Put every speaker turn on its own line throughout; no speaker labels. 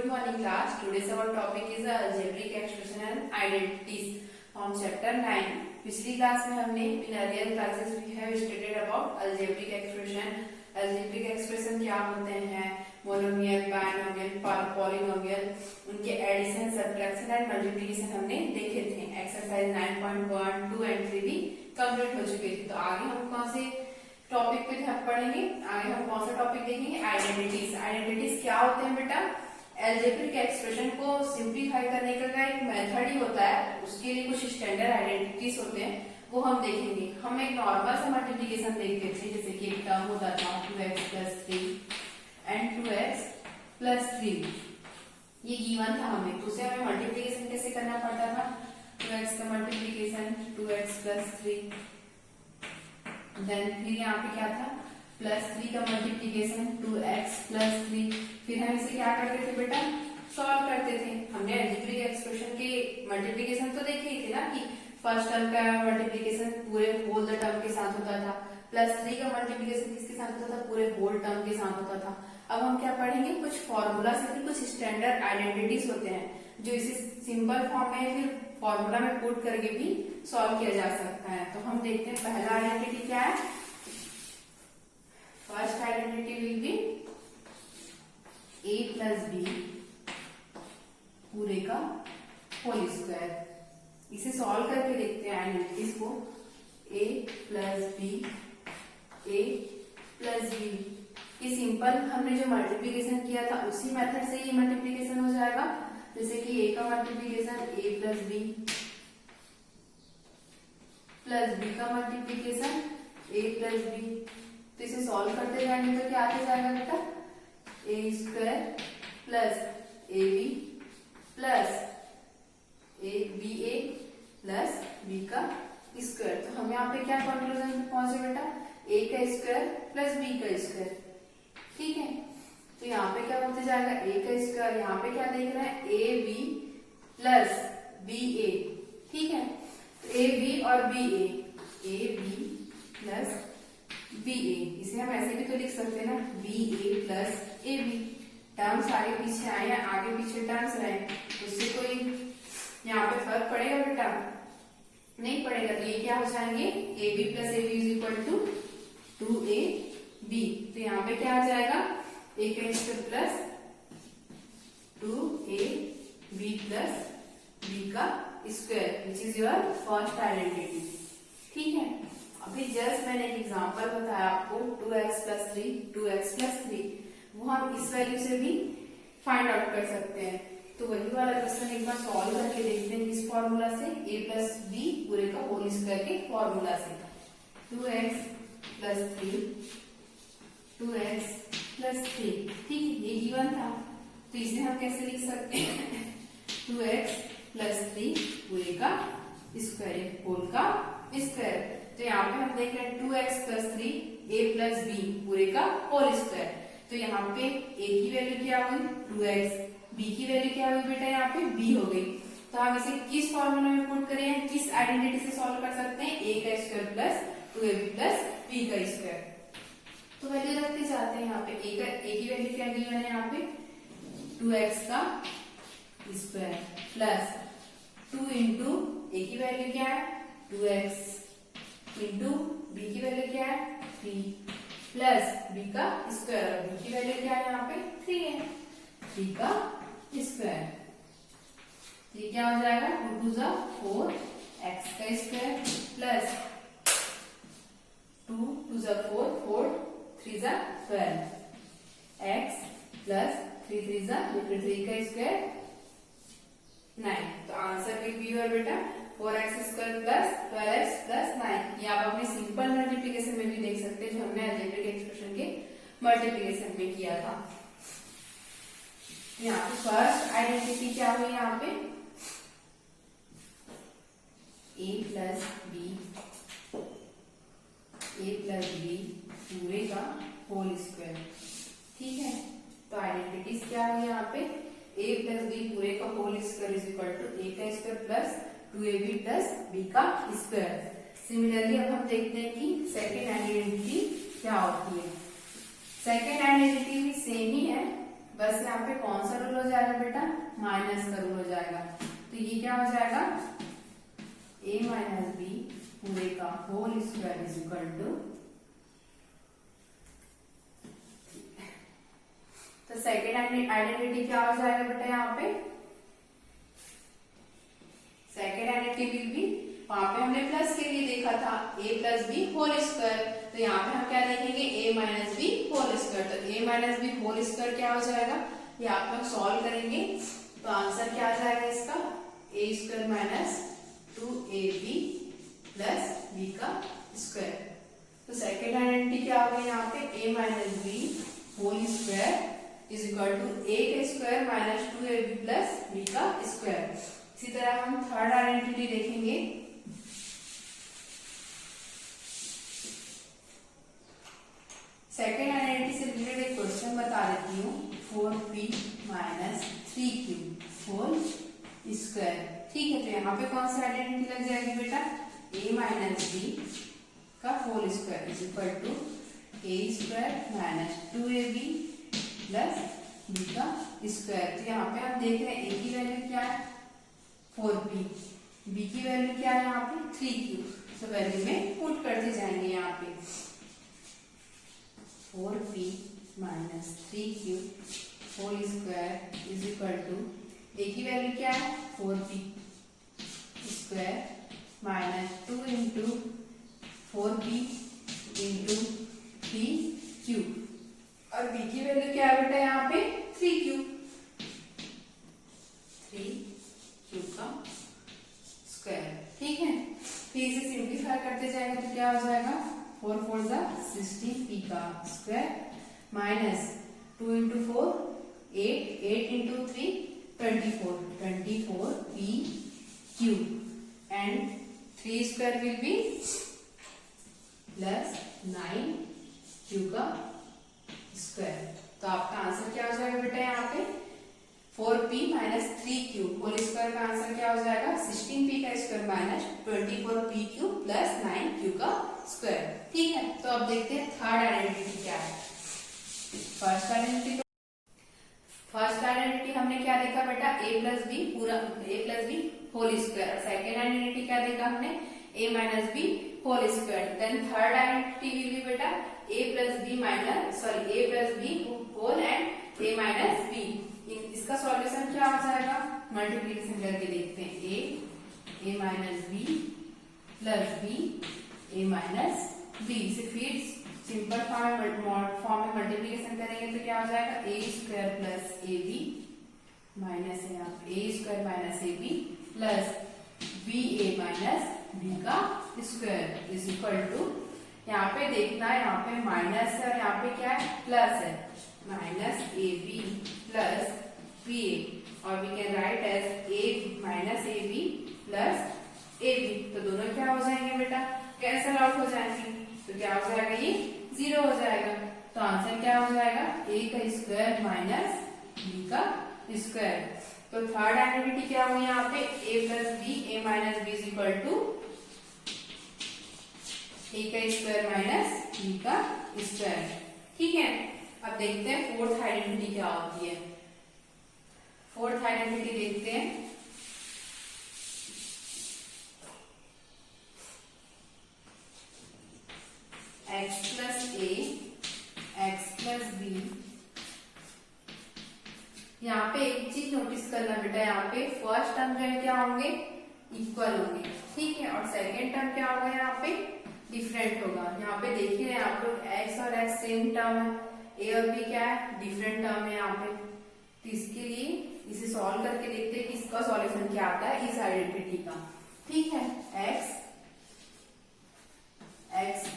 morning class. Today's our topic is algebraic expression and identities from chapter 9. पिछली class में हमने in earlier classes we have studied about algebraic expression. Algebraic expression क्या होते हैं? Monomial, binomial, polynomial, उनके addition, subtraction and multiplication हमने देखे थे. एक्सरसाइज 9.1, 2 एंड 3 भी कंप्लीट हो चुके थे. तो आगे हम कौन से टॉपिक पे पढ़ेंगे? आगे हम कौन सा टॉपिक देखेंगे? आइडेंटिटीज. आइडेंटिटीज क्या होते हैं बेटा? एल्जेब्रिक एक्सप्रेशन को सिंप्लीफाई करने का एक मेथड ही होता है. उसके लिए कुछ स्टैंडर्ड आइडेंटिटीज होते हैं, वो हम देखेंगे. हम एक नॉर्मल सा मल्टीप्लिकेशन देखते थे, जैसे कि एक टर्म होता था 2x + 3 एंड 2x + 3. ये गिवन था हमें, तो उसे हमें मल्टीप्लिकेशन कैसे करना पड़ता था? 2x का मल्टीप्लिकेशन 2x + 3, देन फिर यहाँ पे क्या था? +3 का मल्टीप्लिकेशन 2x + 3. फिर हम इसे क्या करते थे बेटा? सॉल्व करते थे. हमने अलजेब्रिक एक्सप्रेशन के मल्टीप्लिकेशन तो देखे ही थे ना, कि फर्स्ट टर्म का मल्टीप्लिकेशन पूरे होल द टर्म के साथ होता था, +3 का मल्टीप्लिकेशन किसके साथ होता था? पूरे होल टर्म के साथ होता था. अब हम क्या पढ़ेंगे? कुछ फॉर्मूला से भी कुछ स्टैंडर्ड आइडेंटिटीज होते हैं, जो इसे सिंपल फॉर्म में फिर फॉर्मूला में पुट करके भी सॉल्व किया जा सकता है. तो हम देखते हैं पहला आइडेंटिटी क्या है. First identity will B a + b पूरे का होल स्क्वायर. इसे सॉल्व करके देखते हैं आइडेंटिटीज को. a + b, a + b. ये सिंपल हमने जो मल्टीप्लिकेशन किया था उसी मेथड से ये मल्टीप्लिकेशन हो जाएगा. जैसे कि a का मल्टीप्लिकेशन a + b + b का मल्टीप्लिकेशन a + b. तो इसे सॉल्व करते जाएंगे तो क्या आते जाएगा बेटा? a² + ab + ba + b का स्क्वायर. तो हम यहाँ पे क्या कंक्लूजन पे पहुंचे बेटा? a का स्क्वायर + b का स्क्वायर. ठीक है, तो यहाँ पे क्या होते जाएगा? a का स्क्वायर. यहाँ पे क्या देख रहे हैं? ab + ba. ठीक है, तो ab और ba, ab + ba. इसे हम ऐसे भी तो लिख सकते हैं ना, ba + ab. टर्म सारे पीछे आए हैं, आगे पीछे टर्म्स रहे, उससे कोई यहाँ पे फर्क पड़ेगा बेटा? नहीं पड़ेगा. तो ये क्या हो जाएंगे? ab + ab = 2ab. तो यहाँ पे क्या आ जाएगा? a का स्क्वायर + 2ab + b का square, which is your first identity. ठीक है, अभी जस्ट मैंने एक एग्जांपल बताया आपको 2x + 3, 2x + 3. वो हम इस वैल्यू से भी फाइंड आउट कर सकते हैं. तो वही वाला क्वेश्चन एक बार सॉल्व करके देखते हैं किस फॉर्मूला से? a + b पूरे का होल स्क्वायर के फॉर्मूला से. 2x + 3, 2x + 3. ठीक है, ये गिवन था, तो इसे हम कैसे लिख सकते हैं? 2x + 3 पूरे का स्क्वायर, होल का स्क्वायर. तो यहाँ पे हम देख रहे हैं 2x + 3 a + b पूरे का होल स्क्वायर. तो यहाँ पे a की वैल्यू क्या हुई? 2x. b की वैल्यू क्या हुई बेटा? यहाँ पे b हो गई. तो हम इसे किस फॉर्मूला में पुट करें? किस आइडेंटिटी से सॉल्व कर सकते हैं? a का स्क्वायर + 2ab + b का स्क्वायर. तो वैल्यू रखते जाते हैं. यहाँ पे a की वैल्यू क्या गिवन है? यहाँ पे 2x का स्क्वायर + 2 इंटू a की वैल्यू क्या है? 2x इंटू b की वैल्यू क्या है? 3 प्लस b का स्क्वायर. b की वैल्यू क्या है? यहाँ पे 3 है. 3 का स्क्वायर. ये क्या हो जाएगा? 2 × 4 x का स्क्वायर प्लस 2 × 4 4 3 × 12 x प्लस 3 3 × 3 का स्क्वायर 9. तो आंसर की बी और बेटा 4x² + 12x + 9. ये आप अपने सिंपल मल्टीप्लिकेशन में भी देख सकते हैं, जो हमने अलजेब्रिक एक्सप्रेशन के मल्टीप्लिकेशन में किया था. यहाँ पे फर्स्ट आइडेंटिटी क्या हुई? यहाँ पे a + b पूरे का होल स्क्वायर. ठीक है, तो आइडेंटिटीज क्या हुई? यहाँ पे a + b पूरे का होल स्क्वायर = a का स्क्वायर + 2ab + b का स्क्वायर. सिमिलरली अब हम देखते हैं कि सेकेंड आइडेंटिटी क्या होती है. सेकेंड आइडेंटिटी भी सेम ही है, बस यहाँ पे कौन सा रूल हो जाएगा बेटा, माइनस का रूल हो जाएगा। तो ये क्या हो जाएगा, a माइनस बी पूरे का whole square is equal to, तो सेकेंड आइडेंटिटी क्या हो जाएगा बेटा, यहाँ पे सेकेंड आइडेंटिटी विल बी, वहां पे हमने प्लस के लिए देखा था a plus B whole square, तो यहाँ पे हम क्या देखेंगे a minus B whole square. तो a minus B whole square क्या हो जाएगा, ये आप लोग सॉल्व करेंगे तो आंसर क्या आ जाएगा इसका, a square minus 2ab plus b का स्क्वायर। तो सेकेंड आइडेंटिटी क्या होगी यहाँ पे, a minus B whole square is equal to a का square minus 2ab plus b का स्क्वायर। इसी तरह हम थर्ड आइडेंटिटी देखेंगे। सेकेंड आइडेंटिटी से रिलेटेड एक क्वेश्चन बता देती हूँ, 4p minus 3q whole square. ठीक है, तो यहाँ पे कौन सी आइडेंटिटी लग जाएगी बेटा, a माइनस बी का whole square is equal to a square minus 2ab plus b का स्क्वायर। तो यहाँ पे हम देख रहे हैं a की वैल्यू क्या है 4p, b की वैल्यू क्या है यहाँ पे 3q, तो वैल्यू में पुट करते जाएंगे। यहाँ पे 4p minus 3q whole square is equal to, a की वैल्यू क्या है 4p square minus 2 into 4p into 3q, और b की वैल्यू क्या है बेटा यहाँ पे 3q का स्क्वायर। ठीक है, फिर इसे सिंप्लीफाई करते जाएंगे तो क्या हो जाएगा, 4 4 जा 16p का square minus 2 into 4 8, 8 into 3 24, 24p q and 3 square will be plus 9q का स्क्वायर। तो आपका आंसर क्या हो जाएगा बेटा यहाँ पे 4p minus 3q whole square का आंसर क्या हो जाएगा 16p का square minus 24pq plus 9q का स्क्वायर। ठीक है, तो अब देखते हैं थर्ड आइडेंटिटी क्या है। फर्स्ट आइडेंटिटी हमने क्या देखा बेटा, a प्लस बी पूरा a plus B whole square, और सेकेंड आइडेंटिटी क्या देखा हमने a minus B whole square. Then third identity will be बेटा a plus B minus sorry a plus B whole and a minus B. इसका solution क्या हो जाएगा, multiplication करके देखते हैं, a minus B plus B a minus B. इसे फिर सिंपल फॉर्म में मल्टीप्लिकेशन करेंगे तो क्या हो जाएगा a square plus A B minus a square minus A B plus B A minus B का स्क्वायर इज इक्वल टू, यहाँ पे देखना है यहाँ पे माइनस है और यहाँ पे क्या है प्लस है, minus A B plus B A, और we can write as a minus A B plus A B. तो दोनों क्या हो जाएंगे बेटा, कैंसल आउट हो जाएंगे, तो क्या हो जाएगा ये 0 हो जाएगा। तो आंसर क्या हो जाएगा a का स्क्वायर माइनस b का स्क्वायर। तो थर्ड आइडेंटिटी क्या हुई यहाँ पे a plus B a minus b is equal to a का स्क्वायर माइनस b का स्क्वायर। ठीक है, अब देखते हैं फोर्थ आइडेंटिटी क्या होती है। फोर्थ आइडेंटिटी देखते हैं, x plus A X plus B. यहाँ पे एक चीज नोटिस करना बेटा, यहाँ पे फर्स्ट टर्म जो है क्या होंगे इक्वल होंगे, ठीक है, और सेकेंड टर्म क्या होगा यहाँ पे डिफरेंट होगा। यहाँ पे देखिए आप लोग x और x सेम टर्म है, a और b क्या है डिफरेंट टर्म है यहाँ पे। तो इसके लिए इसे सॉल्व करके देखते हैं कि इसका सॉल्यूशन क्या आता है इस आइडेंटिटी का। ठीक है, x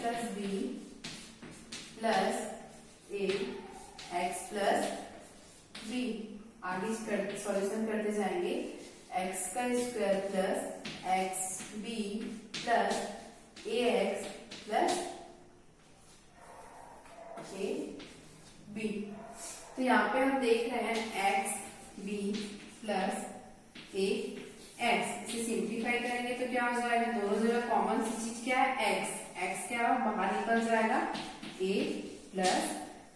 plus B plus A X plus B, आगे सॉल्यूशन करते जाएंगे, x का square plus X B plus A X plus A B. तो यहाँ पे हम देख रहे हैं X B plus A X, इसे सिंप्लीफाई करेंगे तो क्या हो जाएगा, दोनों जगह कॉमन सी चीज क्या है एक्स क्या बाहर निकल जाएगा a प्लस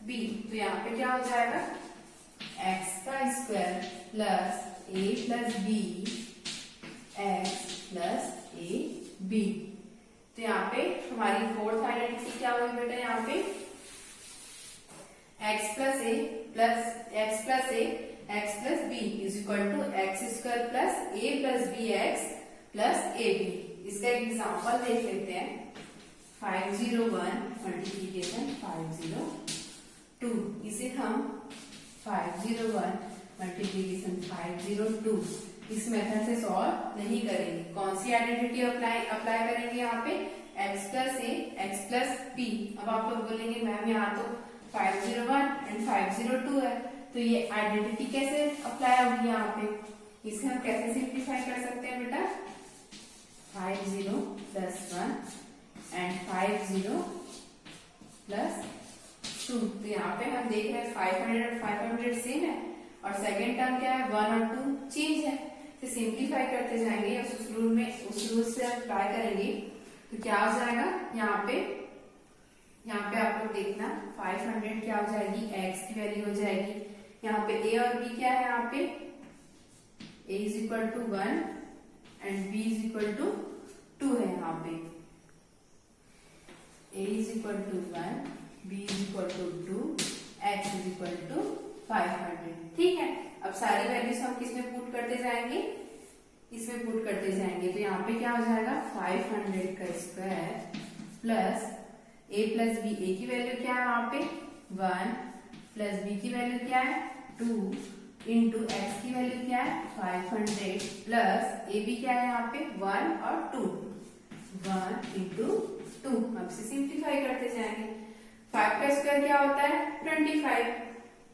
बी। तो यहाँ पे क्या हो जाएगा एक्स का square plus A plus B X plus A B. तो यहाँ पे हमारी फोर्थ आइडेंटिटी क्या हुई बेटा, यहाँ पे X plus A X plus B is equal to X square plus A plus B X plus A B. इसका एक एग्जाम्पल देख लेते हैं। 501 मल्टीप्लीकेशन 502, इसे हम 501 मल्टीप्लीकेशन 502 इस मेथड से सॉल्व नहीं करेंगे। कौन सी आइडेंटिटी अप्लाई करेंगे यहाँ पे, x plus A X plus B. अब आप लोग बोलेंगे मैम यहाँ तो 501 एंड 502 है, तो ये आइडेंटिटी कैसे अप्लाई होगी यहाँ पे, इसे हम कैसे सिंप्लीफाई कर सकते हैं बेटा, 50 प्लस 1 एंड 50 प्लस 2। तो यहाँ पे हम देख रहे हैं 500 और 500 सेम है, और सेकेंड टर्म क्या है, 1 और 2 चेंज है। तो सिंप्लीफाई करते जाएंगे, उस रूल से अप्लाई करेंगे तो क्या हो जाएगा, यहाँ पे आप लोग देखना 500 क्या हो जाएगी, x की वैल्यू हो जाएगी। यहाँ पे a और b क्या है, यहाँ पे a is equal to 1 and b is equal to 2 है। यहाँ पे a is equal to 1, b is equal to 2, x is equal to 500। ठीक है, अब सारी वैल्यूज हम किसमें पुट करते जाएंगे, इसमें पुट करते जाएंगे। तो यहाँ पे क्या हो जाएगा, 500 का square plus a plus B, a की वैल्यू क्या है यहाँ पे 1 प्लस b की वैल्यू क्या है 2 इंटू x की वैल्यू क्या है 500 प्लस a b क्या है यहाँ पे 1 और 2, 1 इंटू 2। अब से सिंप्लीफाई करते जाएंगे। 5 का स्क्वायर क्या होता है 25।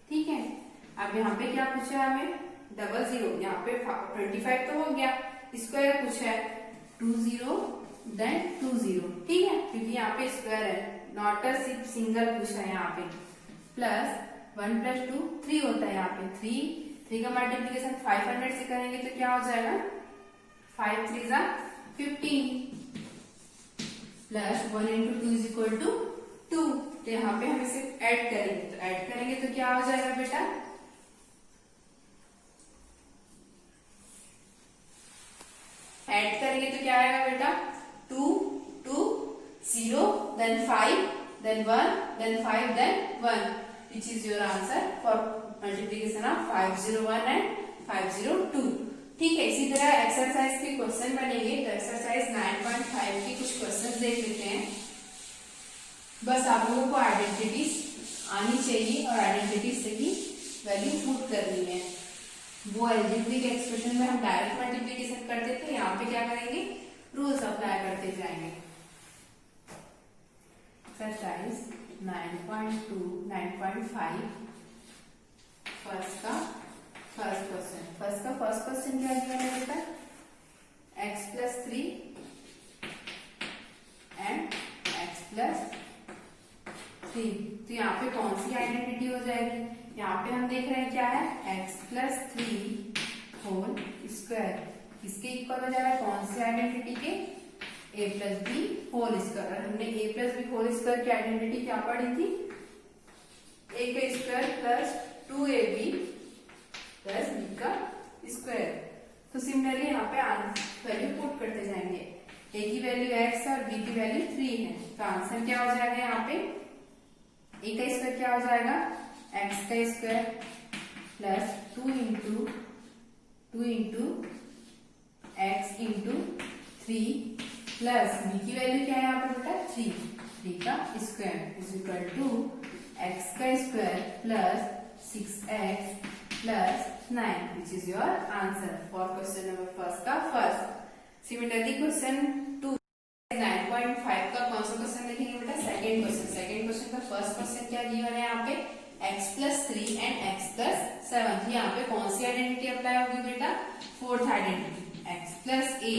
ठीक है, अब यहाँ पे क्या पूछा है हमें, 00। यहाँ पे 25 तो हो गया, स्क्वायर पूछा है 20 देन 20। ठीक है, क्योंकि यहाँ पे स्क्वायर है, नॉट अ सिंगल पूछा है यहाँ पे। प्लस 1 प्लस 2 3 होता है यहाँ पे, 3 का मल्टीप्लीकेशन 500 से करेंगे तो क्या हो जाएगा, 5 3 जा 15 प्लस 1 इंटू 2 इज इक्वल टू 2। तो यहाँ पे हम इसे ऐड करेंगे, तो ऐड करेंगे तो क्या हो जाएगा बेटा, ऐड करेंगे तो क्या आएगा बेटा, 2 2 0 then 5 then 1 then 5 then 1, which is your answer for multiplication of 501 and 502। ठीक है, इसी तरह एक्सरसाइज के क्वेश्चन बनेंगे। तो एक्सरसाइज 9.5 के कुछ क्वेश्चन देख लेते हैं। बस आप लोगों को आइडेंटिटीज आनी चाहिए और आइडेंटिटीज से ही वैल्यू पुट करनी है। वो अलजेब्रिक एक्सप्रेशन में हम डायरेक्ट मल्टीप्लिकेशन करते थे, यहाँ पे क्या करेंगे, रूल्स अप्लाई करते जाएंगे। एक्सरसाइज 9.2 9.5 फर्स्ट का फर्स्ट क्वेश्चन क्या दिया है बेटा, x plus 3 and x plus 3। तो यहाँ पे कौन सी आइडेंटिटी हो जाएगी, यहाँ पे हम देख रहे हैं क्या है, x प्लस 3 होल स्क्वायर, किसके इक्वल हो जाएगा, कौन सी आइडेंटिटी के, a plus B whole square. हमने a plus B whole square की आइडेंटिटी क्या पढ़ी थी, a का square plus 2ab plus b का स्क्वायर। तो सिमिलरली यहाँ पे वैल्यू पुट करते जाएंगे, a की वैल्यू x है और b की वैल्यू 3 है। तो आंसर क्या हो जाएगा, यहाँ पे a का स्क्वायर क्या हो जाएगा, x का square plus 2 into x into 3 plus b की वैल्यू क्या है यहाँ पे बेटा 3 का square is equal to x का square plus 6x plus 9, which is your answer for question number first का फर्स्ट। सिमिलरली क्वेश्चन 2 9.5 का कौन सा क्वेश्चन देखेंगे बेटा, सेकंड क्वेश्चन का फर्स्ट क्वेश्चन क्या दिया है यहाँ पे, x plus 3 and x plus 7। यहाँ पे कौन सी आइडेंटिटी अप्लाई होगी बेटा, fourth identity, x plus a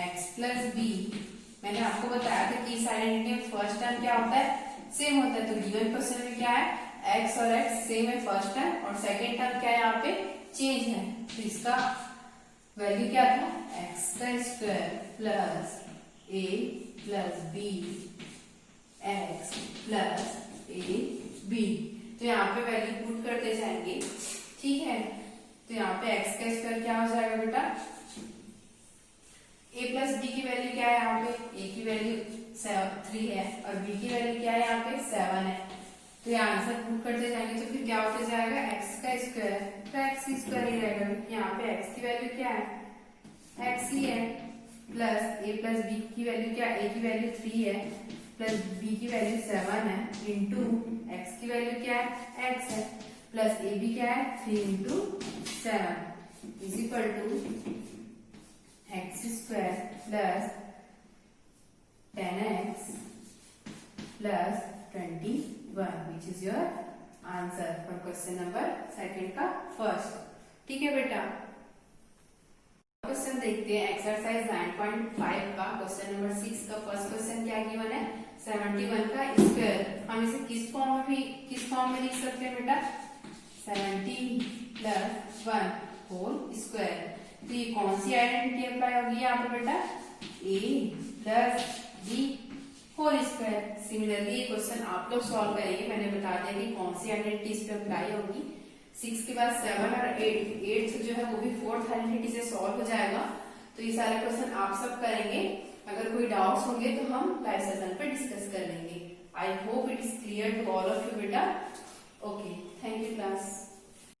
x plus b। मैंने आपको बताया था कि इस आइडेंटिटी में फर्स्ट टर्म क्या होता है, सेम होता है। तो गिवन क्वेश्चन में क्या है, x और x सेम है फर्स्ट टर्म, और सेकेंड टर्म क्या है यहाँ पे चेंज है। तो इसका वैल्यू क्या था, x का square plus a plus b x plus a b। तो यहाँ पे वैल्यू पुट करते जाएंगे, ठीक है। तो यहाँ पे x का स्क्वायर क्या हो जाएगा बेटा, a प्लस b की वैल्यू क्या है, यहाँ पे a की वैल्यू 3 है और b की वैल्यू क्या है, यहाँ पे 7 है। तो ये आंसर पुट करते जाएंगे तो फिर क्या होते जाएगा, x का स्क्वायर, तो x स्क्वायर ही रहेगा। यहाँ पे x की वैल्यू क्या है, x ही है, प्लस a प्लस b की वैल्यू क्या है, a की वैल्यू 3 है प्लस b की वैल्यू 7 है इंटू x की वैल्यू क्या है, x है, प्लस a b क्या है, 3 into 7 is equal to x square plus 10x plus 21 which is your answer for question number second का फर्स्ट। ठीक है बेटा, क्वेश्चन देखते हैं एक्सरसाइज 9.5 का क्वेश्चन नंबर 6 का फर्स्ट क्वेश्चन क्या गिवन है, 71 का स्क्वायर। हम इसे किस फॉर्म में लिख सकते हैं बेटा, 70 प्लस 1 होल स्क्वायर। तो ये कौन सी आइडेंटिटी अप्लाई होगी यहाँ पे बेटा, a plus b whole square. Similarly ये क्वेश्चन आप लोग सॉल्व करेंगे, मैंने बता दिया कि कौन सी आइडेंटिटी इस पे अप्लाई होगी। 6 के बाद 7 और 8 जो है वो भी फोर्थ आइडेंटिटी से सॉल्व हो जाएगा। तो ये सारे क्वेश्चन आप सब करेंगे, अगर कोई डाउट्स होंगे तो हम लाइव सेशन पे डिस्कस कर लेंगे। I hope it is clear to all of you बेटा। Okay, thank you class.